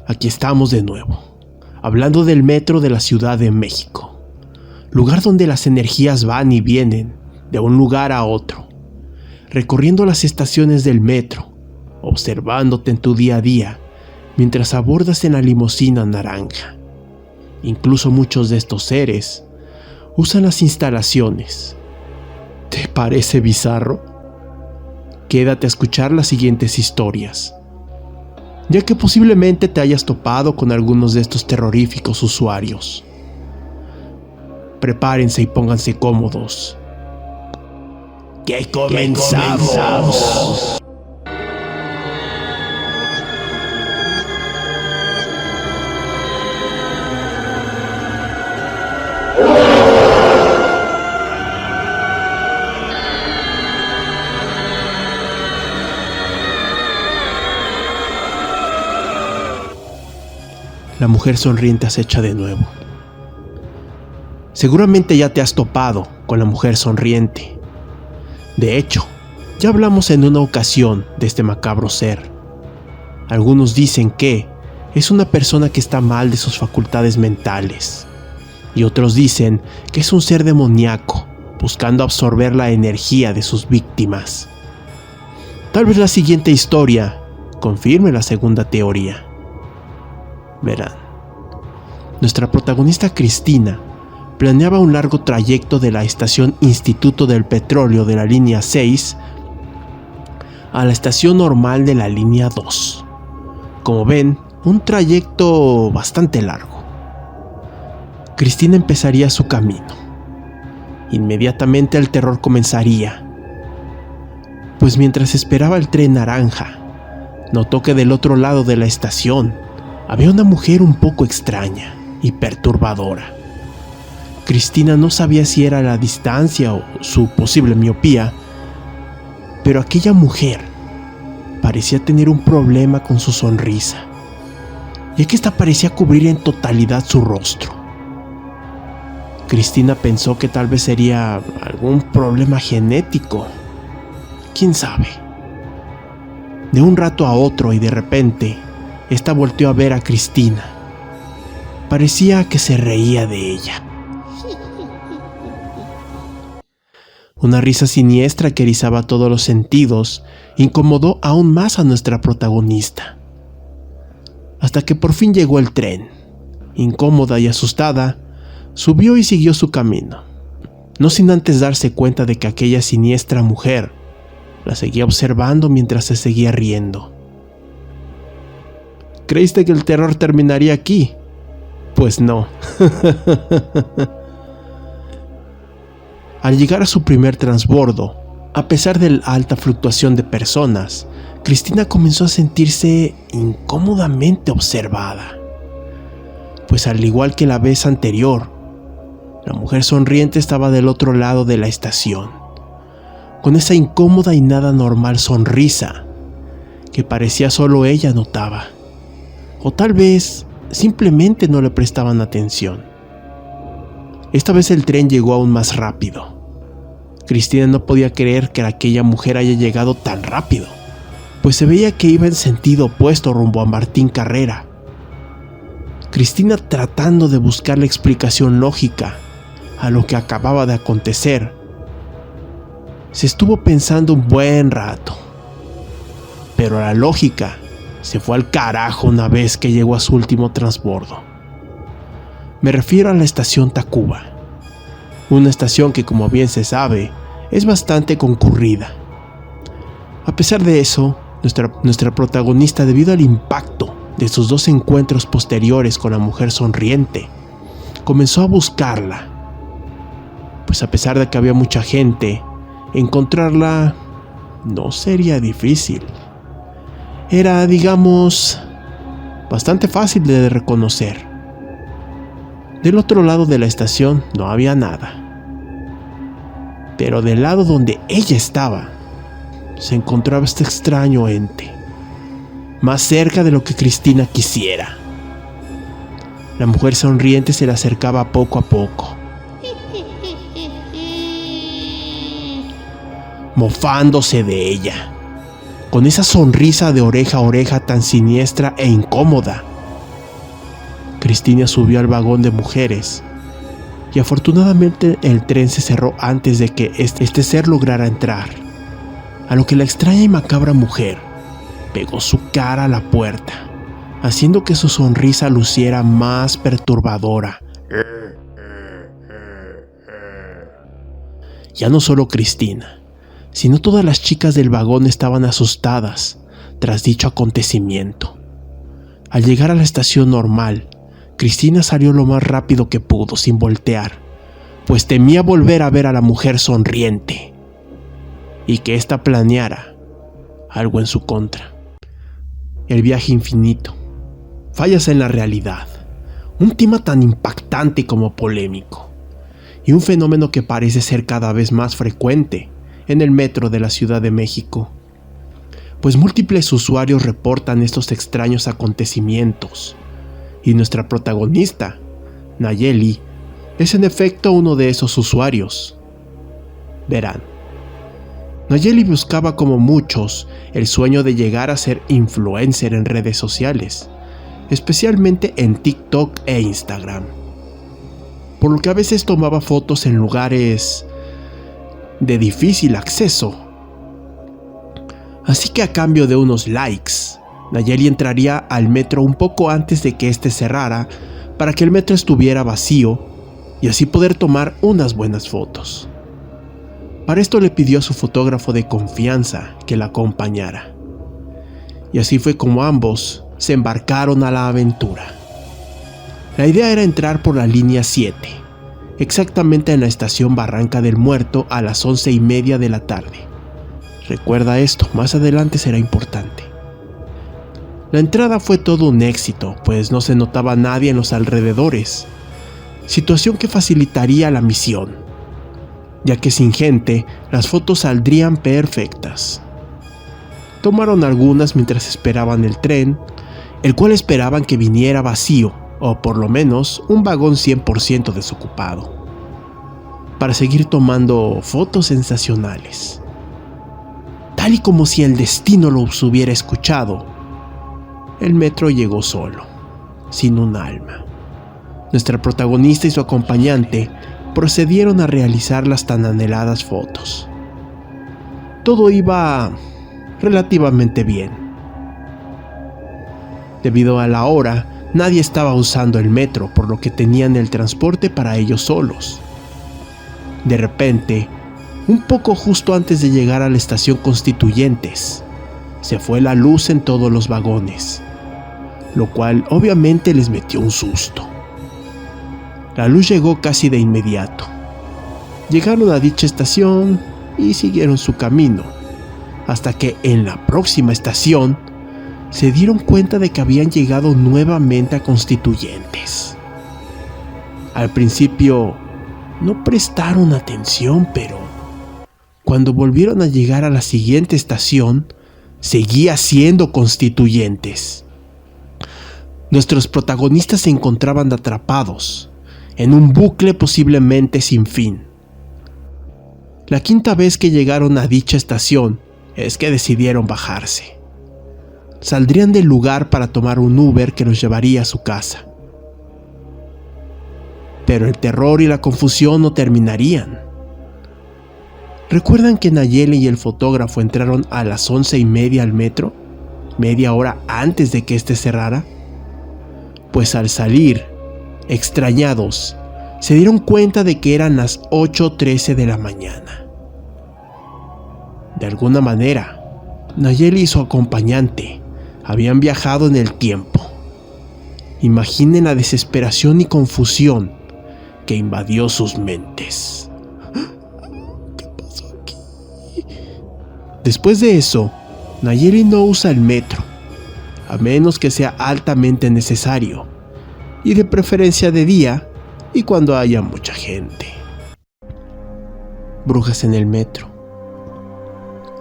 Aquí estamos de nuevo, hablando del metro de la Ciudad de México, lugar donde las energías van y vienen de un lugar a otro, recorriendo las estaciones del metro, observándote en tu día a día mientras abordas en la limusina naranja. Incluso muchos de estos seres usan las instalaciones. ¿Te parece bizarro? Quédate a escuchar las siguientes historias, ya que posiblemente te hayas topado con algunos de estos terroríficos usuarios. Prepárense y pónganse cómodos. ¡Que comenzamos! La mujer sonriente acecha de nuevo. Seguramente ya te has topado con la mujer sonriente. De hecho, ya hablamos en una ocasión de este macabro ser. Algunos dicen que es una persona que está mal de sus facultades mentales, y otros dicen que es un ser demoníaco buscando absorber la energía de sus víctimas. Tal vez la siguiente historia confirme la segunda teoría. Verán, nuestra protagonista Cristina planeaba un largo trayecto de la estación Instituto del Petróleo de la línea 6 a la estación normal de la línea 2. Como ven, un trayecto bastante largo. Cristina empezaría su camino. Inmediatamente el terror comenzaría, pues mientras esperaba el tren naranja, notó que del otro lado de la estación había una mujer un poco extraña y perturbadora. Cristina no sabía si era la distancia o su posible miopía, pero aquella mujer parecía tener un problema con su sonrisa, ya que esta parecía cubrir en totalidad su rostro. Cristina pensó que tal vez sería algún problema genético. ¿Quién sabe? De un rato a otro y de repente, esta volteó a ver a Cristina. Parecía que se reía de ella. Una risa siniestra que erizaba todos los sentidos incomodó aún más a nuestra protagonista. Hasta que por fin llegó el tren. Incómoda y asustada, subió y siguió su camino, no sin antes darse cuenta de que aquella siniestra mujer la seguía observando mientras se seguía riendo. ¿Creíste que el terror terminaría aquí? Pues no. Al llegar a su primer transbordo, a pesar de la alta fluctuación de personas, Cristina comenzó a sentirse incómodamente observada. Pues al igual que la vez anterior, la mujer sonriente estaba del otro lado de la estación, con esa incómoda y nada normal sonrisa que parecía solo ella notaba. O tal vez simplemente no le prestaban atención. Esta vez el tren llegó aún más rápido. Cristina no podía creer que aquella mujer haya llegado tan rápido, pues se veía que iba en sentido opuesto rumbo a Martín Carrera. Cristina, tratando de buscar la explicación lógica a lo que acababa de acontecer, se estuvo pensando un buen rato, pero la lógica se fue al carajo una vez que llegó a su último transbordo. Me refiero a la estación Tacuba, una estación que, como bien se sabe, es bastante concurrida. A pesar de eso, nuestra protagonista, debido al impacto de sus dos encuentros posteriores con la mujer sonriente, comenzó a buscarla. Pues a pesar de que había mucha gente, encontrarla no sería difícil. Era, digamos, bastante fácil de reconocer. Del otro lado de la estación no había nada. Pero del lado donde ella estaba, se encontraba este extraño ente, más cerca de lo que Cristina quisiera. La mujer sonriente se le acercaba poco a poco, mofándose de ella, con esa sonrisa de oreja a oreja tan siniestra e incómoda. Cristina subió al vagón de mujeres y afortunadamente el tren se cerró antes de que este ser lograra entrar, a lo que la extraña y macabra mujer pegó su cara a la puerta, haciendo que su sonrisa luciera más perturbadora. Ya no solo Cristina, sino todas las chicas del vagón estaban asustadas tras dicho acontecimiento. Al llegar a la estación normal, Cristina salió lo más rápido que pudo sin voltear, pues temía volver a ver a la mujer sonriente y que ésta planeara algo en su contra. El viaje infinito, fallas en la realidad, un tema tan impactante como polémico, y un fenómeno que parece ser cada vez más frecuente en el metro de la Ciudad de México, pues múltiples usuarios reportan estos extraños acontecimientos, y nuestra protagonista, Nayeli, es en efecto uno de esos usuarios. Verán, Nayeli buscaba como muchos el sueño de llegar a ser influencer en redes sociales, especialmente en TikTok e Instagram, por lo que a veces tomaba fotos en lugares de difícil acceso. Así que a cambio de unos likes, Nayeli entraría al metro un poco antes de que éste cerrara para que el metro estuviera vacío y así poder tomar unas buenas fotos. Para esto le pidió a su fotógrafo de confianza que la acompañara. Y así fue como ambos se embarcaron a la aventura. La idea era entrar por la línea 7, exactamente en la estación Barranca del Muerto a las 11:30 de la tarde. Recuerda esto, más adelante será importante. La entrada fue todo un éxito, pues no se notaba nadie en los alrededores, situación que facilitaría la misión, ya que sin gente las fotos saldrían perfectas. Tomaron algunas mientras esperaban el tren, el cual esperaban que viniera vacío, o por lo menos un vagón 100% desocupado, para seguir tomando fotos sensacionales. Tal y como si el destino los hubiera escuchado, el metro llegó solo, sin un alma. Nuestra protagonista y su acompañante procedieron a realizar las tan anheladas fotos. Todo iba relativamente bien. Debido a la hora, nadie estaba usando el metro, por lo que tenían el transporte para ellos solos. De repente, un poco justo antes de llegar a la estación Constituyentes, se fue la luz en todos los vagones, lo cual obviamente les metió un susto. La luz llegó casi de inmediato. Llegaron a dicha estación y siguieron su camino, hasta que en la próxima estación se dieron cuenta de que habían llegado nuevamente a Constituyentes. Al principio no prestaron atención, pero cuando volvieron a llegar a la siguiente estación, seguía siendo Constituyentes. Nuestros protagonistas se encontraban atrapados en un bucle posiblemente sin fin. La quinta vez que llegaron a dicha estación es que decidieron bajarse. Saldrían del lugar para tomar un Uber que los llevaría a su casa. Pero el terror y la confusión no terminarían. ¿Recuerdan que Nayeli y el fotógrafo entraron a las 11:30 al metro, media hora antes de que éste cerrara? Pues al salir, extrañados, se dieron cuenta de que eran las 8:13 de la mañana. De alguna manera, Nayeli y su acompañante habían viajado en el tiempo. Imaginen la desesperación y confusión que invadió sus mentes. ¿Qué pasó aquí? Después de eso, Nayeli no usa el metro, a menos que sea altamente necesario, y de preferencia de día y cuando haya mucha gente. Brujas en el metro.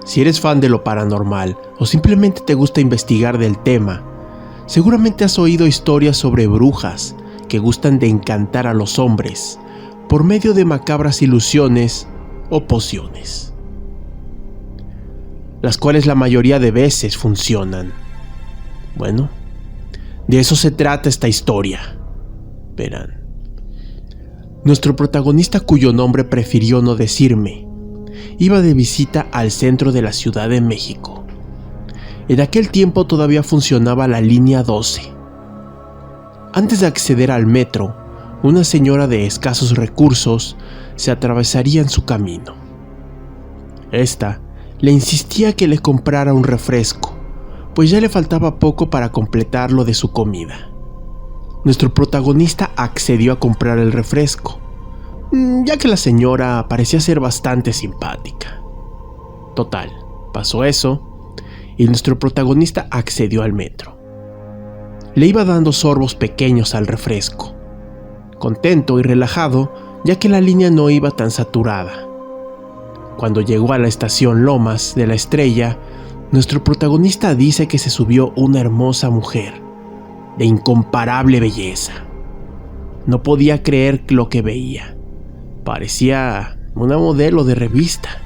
Si eres fan de lo paranormal o simplemente te gusta investigar del tema, seguramente has oído historias sobre brujas que gustan de encantar a los hombres por medio de macabras ilusiones o pociones. las cuales la mayoría de veces funcionan. Bueno, de eso se trata esta historia. Verán. Nuestro protagonista, cuyo nombre prefirió no decirme, iba de visita al centro de la Ciudad de México. En aquel tiempo todavía funcionaba la línea 12. Antes de acceder al metro, una señora de escasos recursos se atravesaría en su camino. Esta le insistía que le comprara un refresco, pues ya le faltaba poco para completar lo de su comida. Nuestro protagonista accedió a comprar el refresco, ya que la señora parecía ser bastante simpática. Total, pasó eso, y nuestro protagonista accedió al metro. Le iba dando sorbos pequeños al refresco, contento y relajado, ya que la línea no iba tan saturada. Cuando llegó a la estación Lomas de la Estrella, nuestro protagonista dice que se subió una hermosa mujer, de incomparable belleza. No podía creer lo que veía. Parecía una modelo de revista.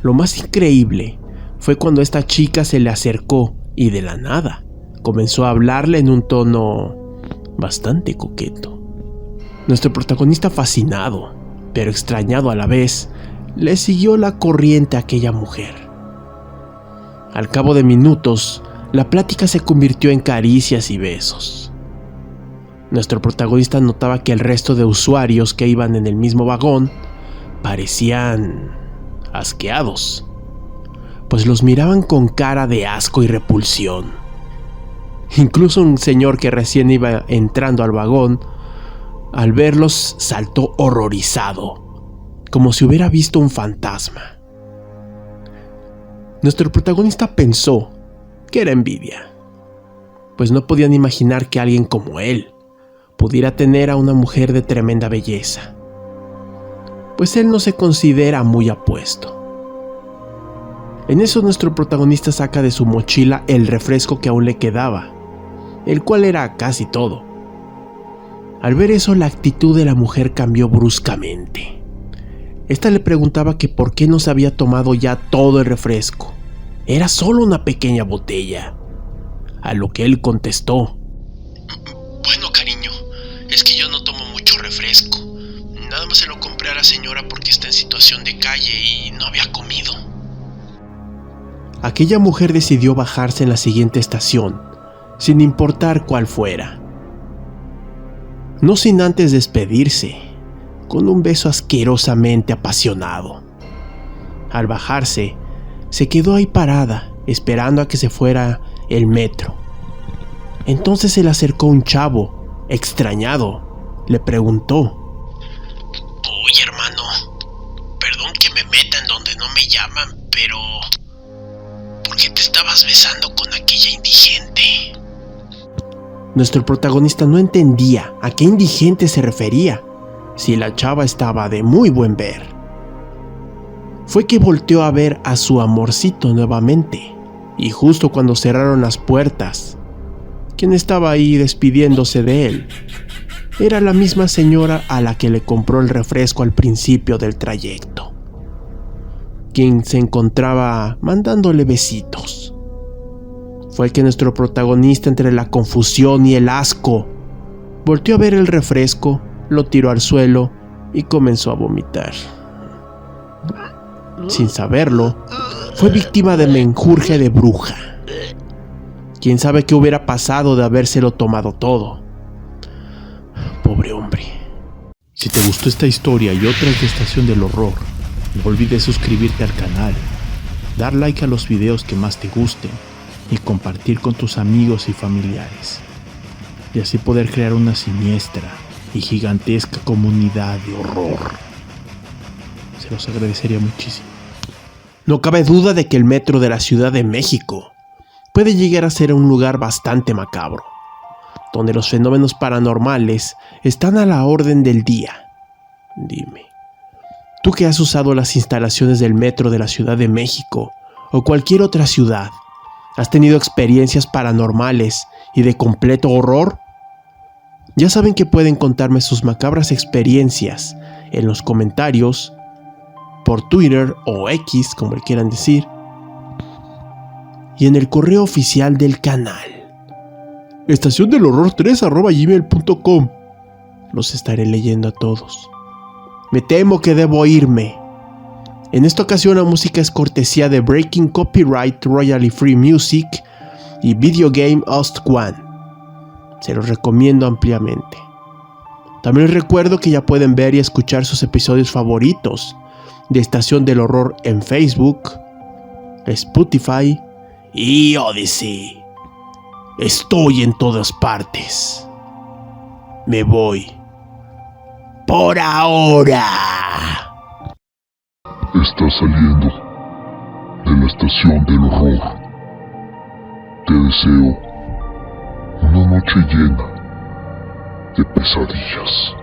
Lo más increíble fue cuando esta chica se le acercó y de la nada comenzó a hablarle en un tono bastante coqueto. Nuestro protagonista, fascinado, pero extrañado a la vez, le siguió la corriente a aquella mujer. Al cabo de minutos, la plática se convirtió en caricias y besos. Nuestro protagonista notaba que el resto de usuarios que iban en el mismo vagón parecían asqueados, pues los miraban con cara de asco y repulsión. Incluso un señor que recién iba entrando al vagón, al verlos saltó horrorizado, como si hubiera visto un fantasma. Nuestro protagonista pensó que era envidia, pues no podían imaginar que alguien como él pudiera tener a una mujer de tremenda belleza, pues él no se considera muy apuesto. En eso nuestro protagonista saca de su mochila el refresco que aún le quedaba, el cual era casi todo. Al ver eso, la actitud de la mujer cambió bruscamente. Esta le preguntaba que por qué no se había tomado ya todo el refresco. Era solo una pequeña botella. A lo que él contestó: Bueno, cariño, es que yo no tomo mucho refresco. Nada más se lo compré a la señora porque está en situación de calle y no había comido. Aquella mujer decidió bajarse en la siguiente estación, sin importar cuál fuera. No sin antes despedirse, con un beso asquerosamente apasionado. Al bajarse, se quedó ahí parada, esperando a que se fuera el metro. Entonces se le acercó un chavo, extrañado. Le preguntó: Oye, hermano, perdón que me meta en donde no me llaman, pero ¿por qué te estabas besando con aquella indigente? Nuestro protagonista no entendía a qué indigente se refería, si la chava estaba de muy buen ver. Fue que volteó a ver a su amorcito nuevamente, y justo cuando cerraron las puertas, quien estaba ahí despidiéndose de él era la misma señora a la que le compró el refresco al principio del trayecto, quien se encontraba mandándole besitos. Fue que nuestro protagonista, entre la confusión y el asco, volteó a ver el refresco, lo tiró al suelo y comenzó a vomitar. Sin saberlo, fue víctima de menjurje de bruja. Quién sabe qué hubiera pasado de habérselo tomado todo. Pobre hombre. Si te gustó esta historia y otras de Estación del Horror, no olvides suscribirte al canal, dar like a los videos que más te gusten y compartir con tus amigos y familiares, y así poder crear una siniestra y gigantesca comunidad de horror. Se los agradecería muchísimo. No cabe duda de que el metro de la Ciudad de México puede llegar a ser un lugar bastante macabro, donde los fenómenos paranormales están a la orden del día. Dime, tú que has usado las instalaciones del metro de la Ciudad de México o cualquier otra ciudad, ¿has tenido experiencias paranormales y de completo horror? Ya saben que pueden contarme sus macabras experiencias en los comentarios, por Twitter o X, como le quieran decir, y en el correo oficial del canal. estaciondelhorror3@gmail.com. Los estaré leyendo a todos. Me temo que debo irme. En esta ocasión la música es cortesía de Breaking Copyright Royalty Free Music y Video Game Host One. Se los recomiendo ampliamente. También les recuerdo que ya pueden ver y escuchar sus episodios favoritos de Estación del Horror en Facebook, Spotify y Odyssey. Estoy en todas partes. Me voy. Por ahora. Estás saliendo de la Estación del Horror. Te deseo una noche llena de pesadillas.